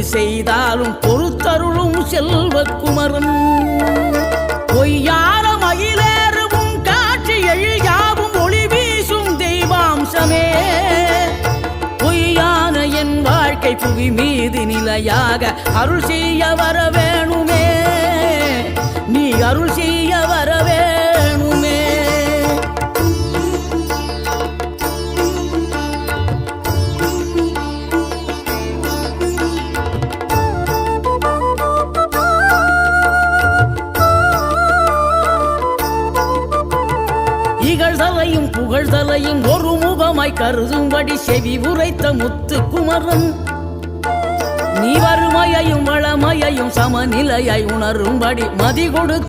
செய்தாலும் பொறுத்தருளும் செல்வக்குமரன் பொய்யான மயிலேறவும் காட்சி எழியாவும் ஒளி வீசும் தெய்வாம்சமே பொய்யான என் வாழ்க்கை புவி மீது நிலையாக அருள் செய்ய வர வேணுமே நீ அருள் செய்ய வர வேணுமே இகழ்தலையும் புகழ்தலையும் ஒரு முகமாய் கருதும்படி செவி உரைத்த முத்து குமரன் நீ வறுமையையும் வளமையையும் சமநிலையை உணரும்படி மதி கொடுத்த